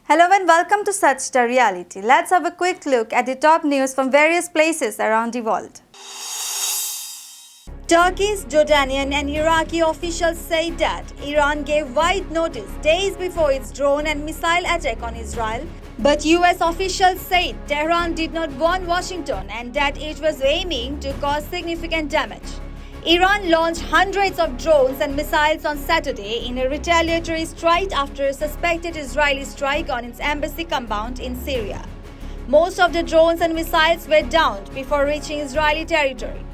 Hello and welcome to Sach, the reality. Let's have a quick look at the top news from various places around the world. Turkish, Jordanian and Iraqi officials say that Iran gave wide notice days before its drone and missile attack on Israel, but US officials said Tehran did not warn Washington and that it was aiming to cause significant damage. Iran launched hundreds of drones and missiles on Saturday in a retaliatory strike after a suspected Israeli strike on its embassy compound in Syria. Most of the drones and missiles were downed before reaching Israeli territory.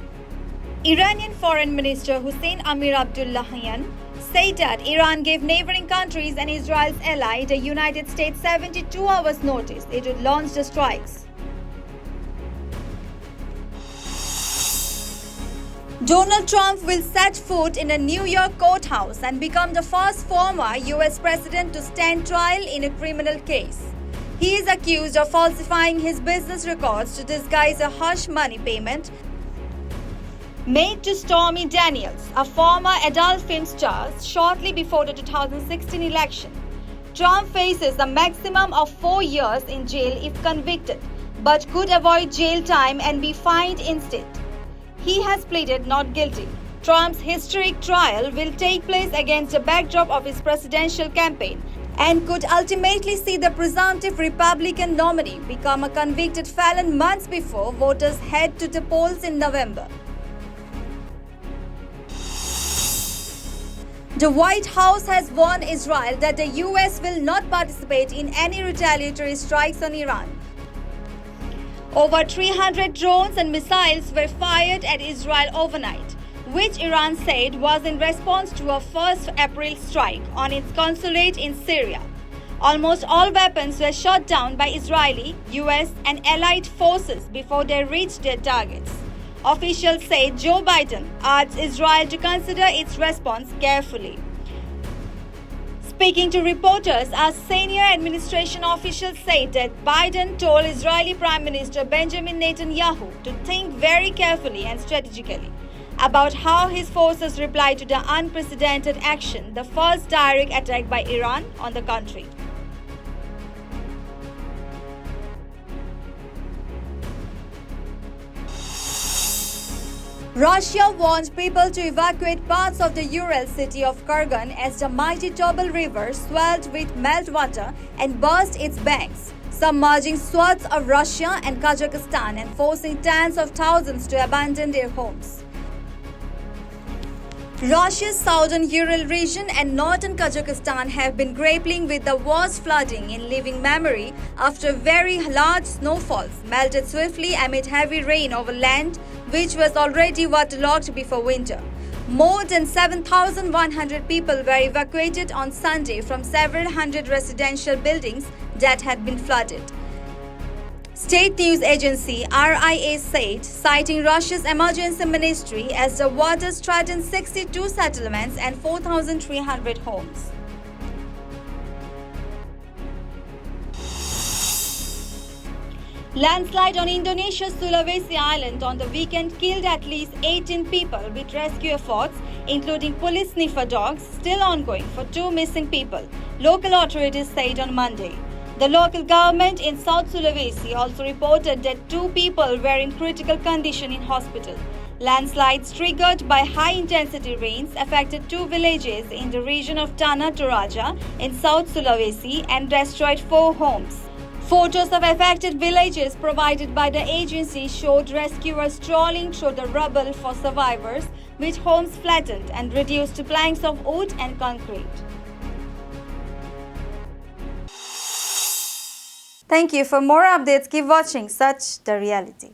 Iranian Foreign Minister Hossein Amir Abdullahian said that Iran gave neighboring countries and Israel's ally, the United States, 72 hours notice it would launch the strikes. Donald Trump will set foot in a New York courthouse and become the first former US president to stand trial in a criminal case. He is accused of falsifying his business records to disguise a hush money payment made to Stormy Daniels, a former adult film star, shortly before the 2016 election. Trump faces a maximum of 4 years in jail if convicted, but could avoid jail time and be fined instead. He has pleaded not guilty. Trump's historic trial will take place against the backdrop of his presidential campaign and could ultimately see the presumptive Republican nominee become a convicted felon months before voters head to the polls in November. The White House has warned Israel that the US will not participate in any retaliatory strikes on Iran. Over 300 drones and missiles were fired at Israel overnight, which Iran said was in response to a 1st April strike on its consulate in Syria. Almost all weapons were shot down by Israeli, US, and allied forces before they reached their targets. Officials say Joe Biden urged Israel to consider its response carefully. Speaking to reporters, a senior administration official said that Biden told Israeli Prime Minister Benjamin Netanyahu to think very carefully and strategically about how his forces reply to the unprecedented action, the first direct attack by Iran on the country. Russia warned people to evacuate parts of the Ural city of Kurgan as the mighty Tobol River swelled with meltwater and burst its banks, submerging swaths of Russia and Kazakhstan and forcing tens of thousands to abandon their homes. Russia's southern Ural region and northern Kazakhstan have been grappling with the worst flooding in living memory after very large snowfalls melted swiftly amid heavy rain over land which was already waterlogged before winter. More than 7,100 people were evacuated on Sunday from several hundred residential buildings that had been flooded. State news agency RIA said, citing Russia's emergency ministry, as the waters threatened 62 settlements and 4,300 homes. Landslide on Indonesia's Sulawesi island on the weekend killed at least 18 people, with rescue efforts, including police sniffer dogs, still ongoing for 2 missing people, local authorities said on Monday. The local government in South Sulawesi also reported that 2 people were in critical condition in hospital. Landslides triggered by high-intensity rains affected 2 villages in the region of Tanah Toraja in South Sulawesi and destroyed 4 homes. Photos of affected villages provided by the agency showed rescuers strolling through the rubble for survivors, with homes flattened and reduced to planks of wood and concrete. Thank you. For more updates, keep watching Sach, the reality.